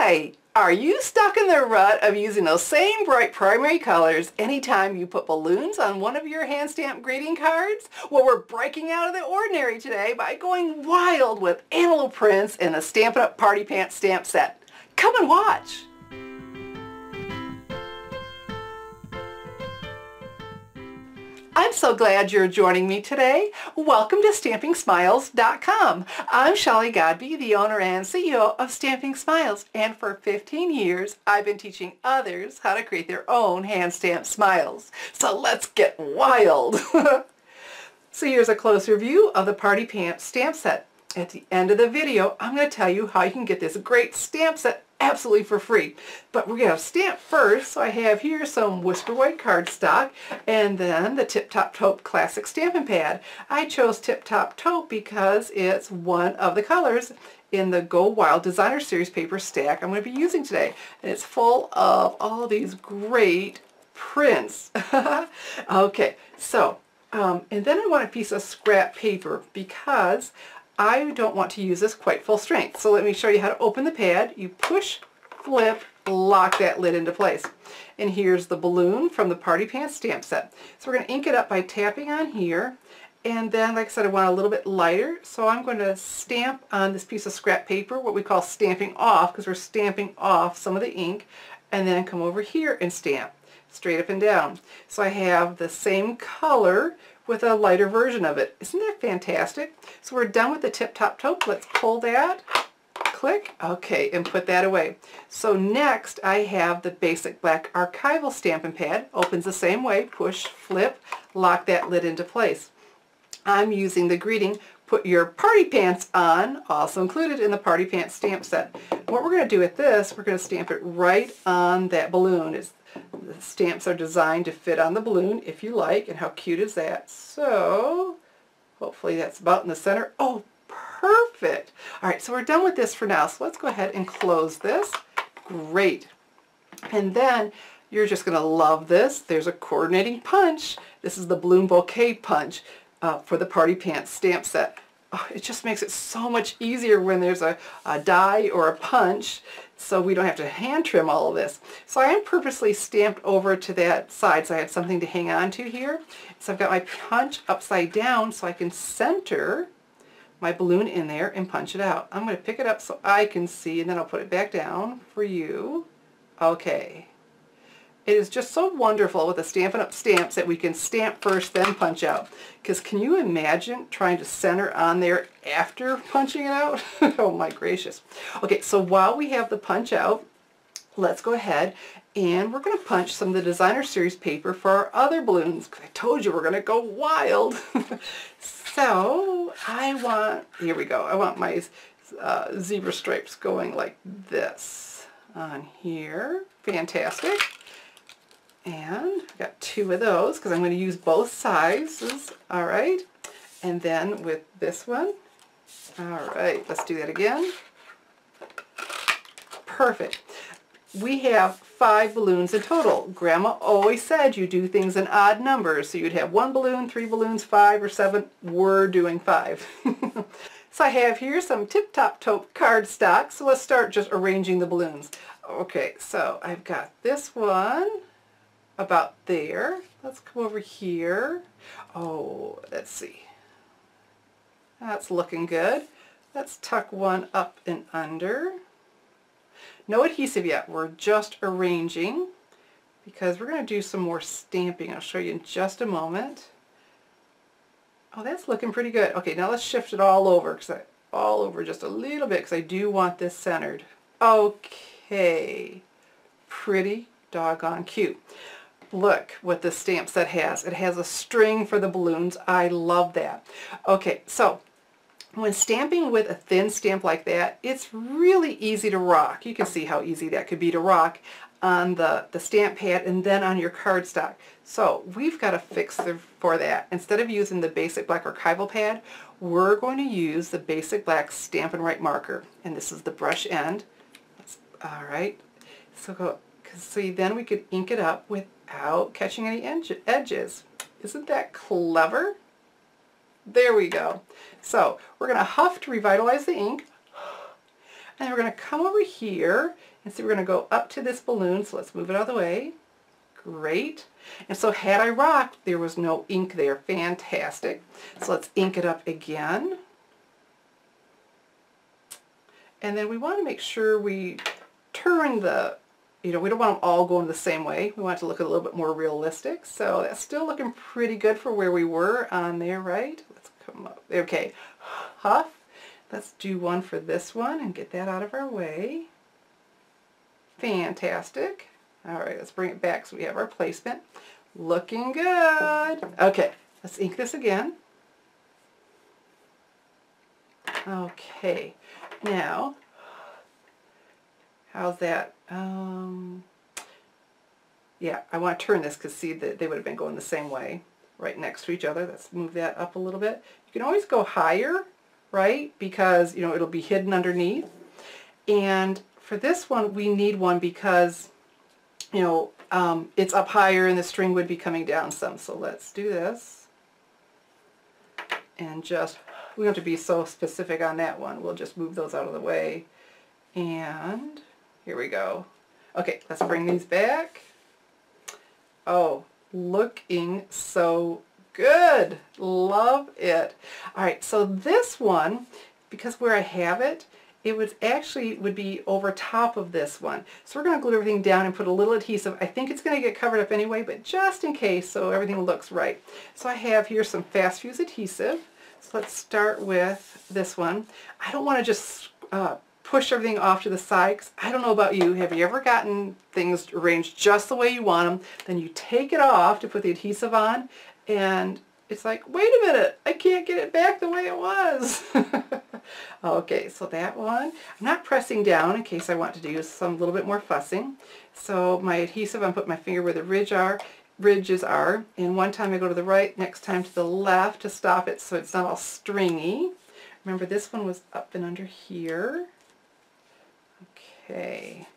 Hi! Are you stuck in the rut of using those same bright primary colors anytime you put balloons on one of your hand stamped greeting cards? Well, we're breaking out of the ordinary today by going wild with antelope prints in the Stampin' Up! Party Pants stamp set. Come and watch! I'm so glad you're joining me today. Welcome to StampingSmiles.com. I'm Shelley Godby, the owner and CEO of Stamping Smiles, and for 15 years I've been teaching others how to create their own hand-stamped smiles. So let's get wild! So here's a closer view of the Party Pants stamp set. At the end of the video, I'm going to tell you how you can get this great stamp set absolutely for free. But we're going to stamp first, so I have here some Whisper White cardstock and then the Tip Top Taupe Classic Stampin' Pad. I chose Tip Top Taupe because it's one of the colors in the Go Wild Designer Series paper stack I'm going to be using today. And it's full of all these great prints. Okay, so, and then I want a piece of scrap paper because I don't want to use this quite full strength. So let me show you how to open the pad. You push, flip, lock that lid into place. And here's the balloon from the Party Pants stamp set. So we're going to ink it up by tapping on here. And then, like I said, I want a little bit lighter. So I'm going to stamp on this piece of scrap paper, what we call stamping off, because we're stamping off some of the ink. And then come over here and stamp straight up and down. So I have the same color with a lighter version of it. Isn't that fantastic? So we're done with the Tip Top Taupe. Let's pull that, click, okay, and put that away. So next I have the basic black archival Stampin' Pad. Opens the same way, push, flip, lock that lid into place. I'm using the greeting, put your party pants on, also included in the Party Pants stamp set. What we're going to do with this, we're going to stamp it right on that balloon. The stamps are designed to fit on the balloon if you like, and how cute is that? So hopefully that's about in the center. Oh, perfect! Alright, so we're done with this for now, so let's go ahead and close this. Great! And then you're just going to love this. There's a coordinating punch. This is the balloon bouquet punch for the Party Pants stamp set. Oh, it just makes it so much easier when there's a die or a punch, so we don't have to hand trim all of this. So I am purposely stamped over to that side so I have something to hang on to here. So I've got my punch upside down so I can center my balloon in there and punch it out. I'm going to pick it up so I can see, and then I'll put it back down for you. Okay. It is just so wonderful with the Stampin' Up! Stamps that we can stamp first, then punch out. Because can you imagine trying to center on there after punching it out? Oh my gracious. Okay, so while we have the punch out, let's go ahead and we're going to punch some of the Designer Series paper for our other balloons. Because I told you we're going to go wild. So here we go, I want my zebra stripes going like this on here. Fantastic. And I've got two of those because I'm going to use both sizes. Alright. And then with this one. Alright, let's do that again. Perfect. We have 5 balloons in total. Grandma always said you do things in odd numbers. So you'd have 1 balloon, 3 balloons, 5 or 7. We're doing 5. So I have here some Tip Top Taupe cardstock. So let's start just arranging the balloons. Okay, so I've got this one about there. Let's come over here. Oh, let's see. That's looking good. Let's tuck one up and under. No adhesive yet. We're just arranging because we're going to do some more stamping. I'll show you in just a moment. Oh, that's looking pretty good. Okay, now let's shift it all over, just a little bit because I do want this centered. Okay. Pretty doggone cute. Look what this stamp set has. It has a string for the balloons. I love that. Okay, so when stamping with a thin stamp like that, it's really easy to rock. You can see how easy that could be to rock on the stamp pad and then on your cardstock. So we've got a fix for that. Instead of using the basic black archival pad, we're going to use the basic black Stampin' Right marker. And this is the brush end. Alright, so see, then we could ink it up without catching any edges. Isn't that clever? There we go. So we're going to huff to revitalize the ink. And we're going to come over here and see we're going to go up to this balloon. So let's move it out of the way. Great. And so had I rocked, there was no ink there. Fantastic. So let's ink it up again. And then we want to make sure we turn the, we don't want them all going the same way. We want it to look a little bit more realistic. So that's still looking pretty good for where we were on there, right? Let's come up. Okay. Huff. Let's do one for this one and get that out of our way. Fantastic. All right, let's bring it back so we have our placement. Looking good. Okay, let's ink this again. Okay, now, how's that? Yeah, I want to turn this because see that they would have been going the same way, right next to each other. Let's move that up a little bit. You can always go higher, right? Because, it'll be hidden underneath. And for this one, we need one because it's up higher and the string would be coming down some. So let's do this. And just, we don't have to be so specific on that one. We'll just move those out of the way. And here we go. Okay, let's bring these back. Oh, looking so good. Love it. All right, so this one, because where I have it, it would be over top of this one. So we're going to glue everything down and put a little adhesive. I think it's going to get covered up anyway, but just in case, so everything looks right. So I have here some fast fuse adhesive. So let's start with this one. I don't want to just push everything off to the side, 'cause I don't know about you. Have you ever gotten things arranged just the way you want them? Then you take it off to put the adhesive on, and it's like, wait a minute, I can't get it back the way it was. Okay, so that one, I'm not pressing down in case I want to do some little bit more fussing. So my adhesive, I'm putting my finger where the ridges are, and one time I go to the right, next time to the left to stop it so it's not all stringy. Remember, this one was up and under here. Okay,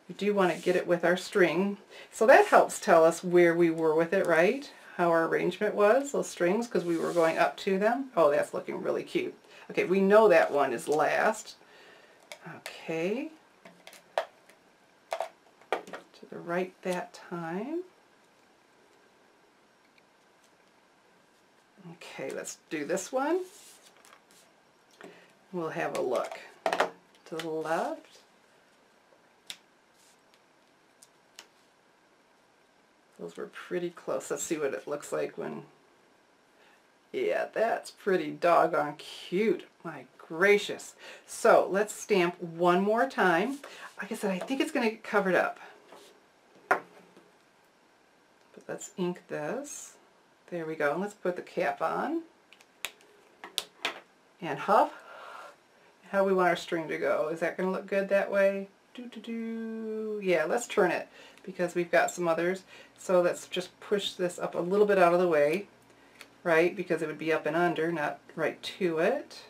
we do want to get it with our string, so that helps tell us where we were with it, right? How our arrangement was, those strings, because we were going up to them. Oh, that's looking really cute. Okay, we know that one is last. Okay, to the right that time. Okay, let's do this one. We'll have a look. To the left. Those were pretty close. Let's see what it looks like when... Yeah, that's pretty doggone cute. My gracious. So let's stamp one more time. Like I said, I think it's going to get covered up. But let's ink this. There we go. And let's put the cap on. And huff. How we want our string to go. Is that going to look good that way? Yeah, let's turn it because we've got some others. So let's just push this up a little bit out of the way, right? Because it would be up and under, not right to it.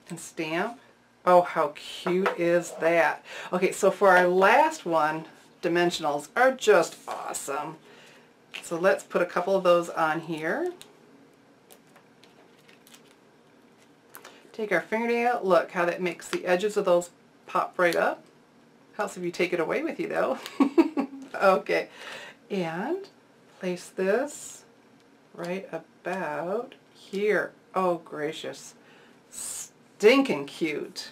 And stamp. Oh, how cute is that? Okay, so for our last one, dimensionals are just awesome. So let's put a couple of those on here. Take our fingernail, look how that makes the edges of those pop right up. Helps if you take it away with you though. Okay, and place this right about here. Oh gracious, stinking cute.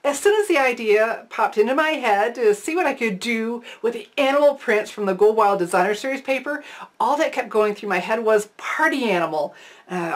As soon as the idea popped into my head to see what I could do with the animal prints from the Go Wild Designer Series paper, all that kept going through my head was party animal.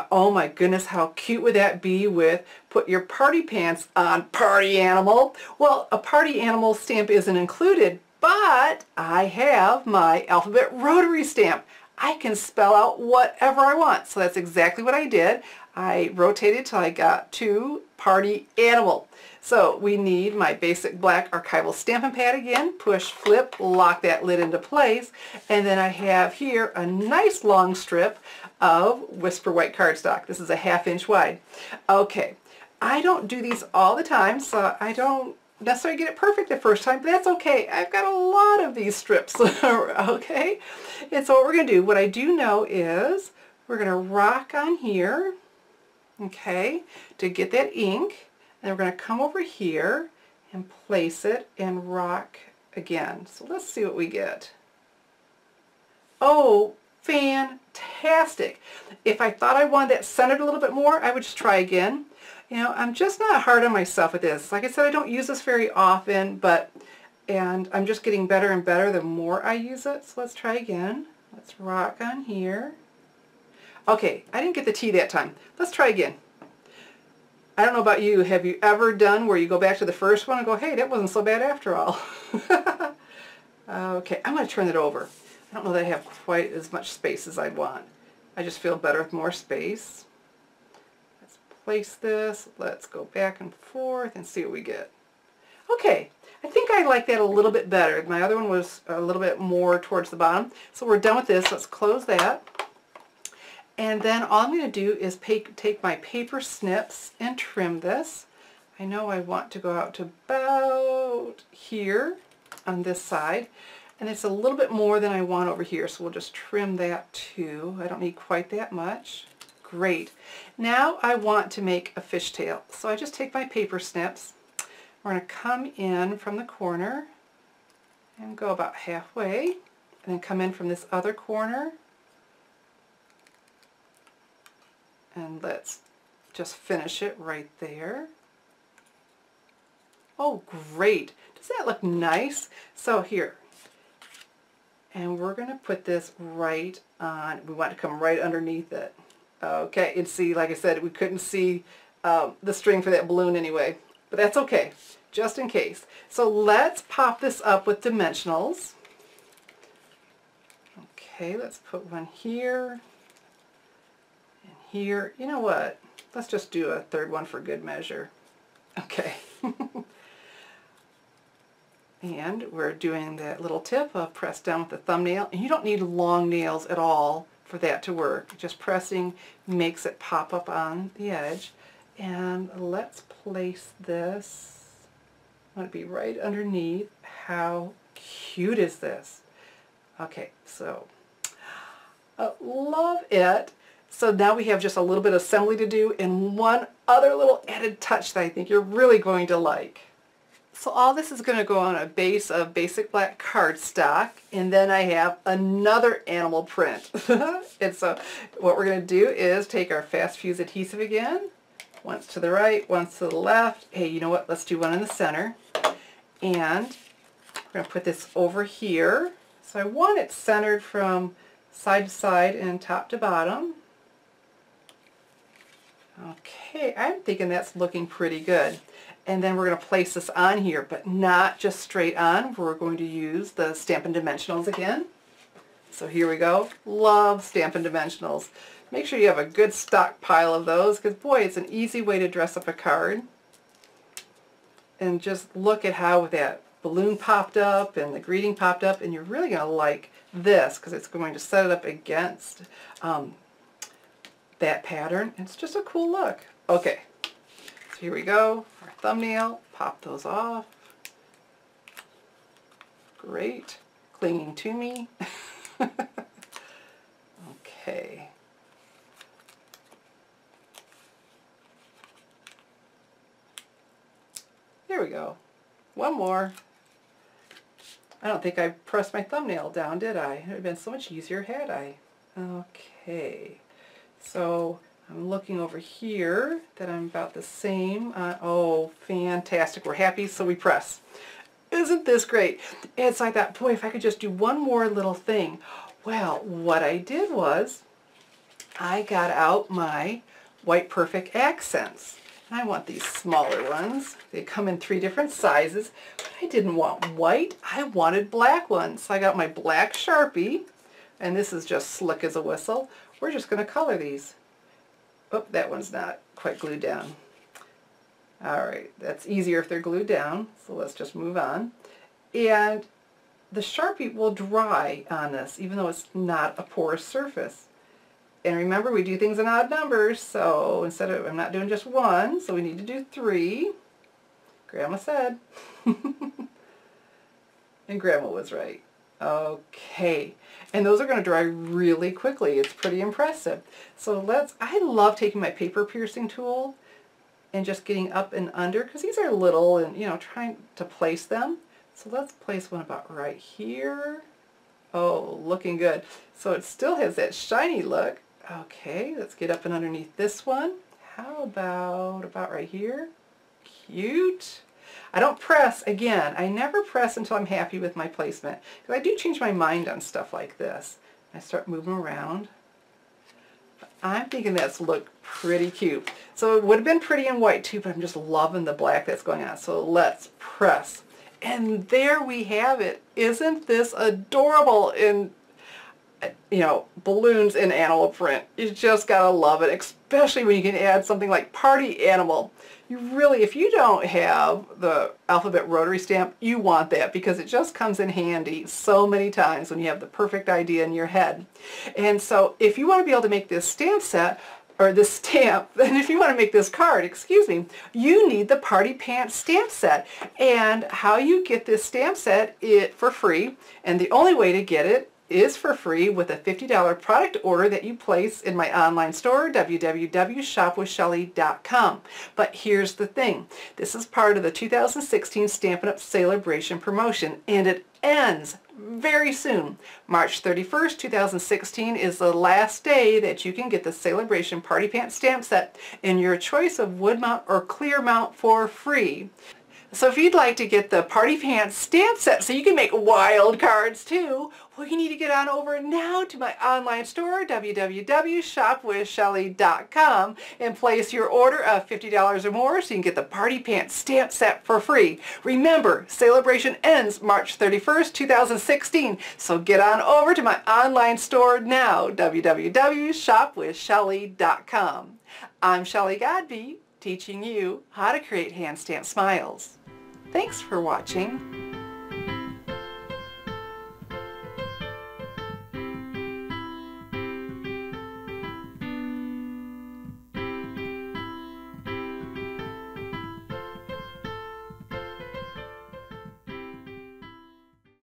Oh my goodness, how cute would that be with put your party pants on party animal? Well, a party animal stamp isn't included, but I have my alphabet rotary stamp. I can spell out whatever I want. So that's exactly what I did. I rotated till I got to party animal. So we need my basic black archival Stampin' pad again. Push, flip, lock that lid into place. And then I have here a nice long strip of Whisper white cardstock. This is a 1/2 inch wide. Okay, I don't do these all the time, so I don't necessarily get it perfect the first time, but that's okay. I've got a lot of these strips, okay? And so what we're going to do, what I do know is we're going to rock on here, okay, to get that ink. And we're going to come over here and place it and rock again. So let's see what we get. Oh, fantastic. If I thought I wanted that centered a little bit more, I would just try again. You know, I'm just not hard on myself with this. Like I said, I don't use this very often, and I'm just getting better and better the more I use it. So let's try again. Let's rock on here. Okay, I didn't get the T that time. Let's try again. I don't know about you. Have you ever done where you go back to the first one and go, hey, that wasn't so bad after all? Okay, I'm going to turn it over. I don't know that I have quite as much space as I'd want. I just feel better with more space. Let's place this. Let's go back and forth and see what we get. Okay, I think I like that a little bit better. My other one was a little bit more towards the bottom. So we're done with this. Let's close that. And then all I'm going to do is take my paper snips and trim this. I know I want to go out to about here on this side. And it's a little bit more than I want over here, so we'll just trim that too. I don't need quite that much. Great. Now I want to make a fishtail. So I just take my paper snips. We're going to come in from the corner and go about halfway, and then come in from this other corner. And let's just finish it right there. Oh, great. Does that look nice? So here. And we're going to put this right on. We want to come right underneath it. Okay, and see, like I said, we couldn't see the string for that balloon anyway. But that's okay, just in case. So let's pop this up with dimensionals. Okay, let's put one here. Here, you know what, let's just do a third one for good measure. Okay. And we're doing that little tip of press down with the thumbnail. And you don't need long nails at all for that to work. Just pressing makes it pop up on the edge. And let's place this. I want it to be right underneath. How cute is this? Okay, so love it. So now we have just a little bit of assembly to do and one other little added touch that I think you're really going to like. So all this is going to go on a base of basic black cardstock, and then I have another animal print. And so what we're going to do is take our fast fuse adhesive again, once to the right, once to the left. Hey, you know what? Let's do one in the center. And we're going to put this over here. So I want it centered from side to side and top to bottom. Okay, I'm thinking that's looking pretty good. And then we're going to place this on here, but not just straight on. We're going to use the Stampin' Dimensionals again. So here we go. Love Stampin' Dimensionals. Make sure you have a good stockpile of those, because boy, it's an easy way to dress up a card. And just look at how that balloon popped up and the greeting popped up, and you're really going to like this because it's going to set it up against that pattern. It's just a cool look. Okay, so here we go. Our thumbnail, pop those off. Great, clinging to me. Okay. There we go. One more. I don't think I pressed my thumbnail down, did I? It would have been so much easier had I. Okay. So I'm looking over here that I'm about the same. Oh, fantastic. We're happy, so we press. Isn't this great? And so I thought, boy, if I could just do one more little thing. Well, what I did was I got out my White Perfect accents. And I want these smaller ones. They come in 3 different sizes. But I didn't want white. I wanted black ones. So I got my black Sharpie. And this is just slick as a whistle. We're just going to color these. Oh, that one's not quite glued down. Alright, that's easier if they're glued down. So let's just move on. And the Sharpie will dry on this, even though it's not a porous surface. And remember, we do things in odd numbers, so instead of, I'm not doing just 1, so we need to do 3. Grandma said. And Grandma was right. Okay, and those are going to dry really quickly. It's pretty impressive. So I love taking my paper piercing tool and just getting up and under, because these are little, and trying to place them. So let's place one about right here. Oh, looking good. So it still has that shiny look. Okay, let's get up and underneath this one. How about right here? Cute. I don't press, again, I never press until I'm happy with my placement, because I do change my mind on stuff like this. I start moving around. I'm thinking that's look pretty cute. So it would have been pretty in white too, but I'm just loving the black that's going on. So let's press. And there we have it. Isn't this adorable in, balloons and animal print? You just gotta love it, especially when you can add something like party animal. You really, if you don't have the alphabet rotary stamp, you want that, because it just comes in handy so many times when you have the perfect idea in your head. And so if you want to be able to make this stamp set, or this stamp, and if you want to make this card, excuse me, you need the Party Pants stamp set. And how you get this stamp set for free, and the only way to get it is for free with a $50 product order that you place in my online store, www.shopwithshelly.com. But here's the thing. This is part of the 2016 Stampin' Up! Celebration promotion, and it ends very soon. March 31st, 2016 is the last day that you can get the Celebration Party Pants stamp set in your choice of wood mount or clear mount for free. So if you'd like to get the Party Pants stamp set so you can make wild cards too, well, you need to get on over now to my online store, www.shopwithshelly.com, and place your order of $50 or more so you can get the Party Pants stamp set for free. Remember, celebration ends March 31st, 2016, so get on over to my online store now, www.shopwithshelly.com. I'm Shelly Godby, teaching you how to create hand stamped smiles. Thanks for watching.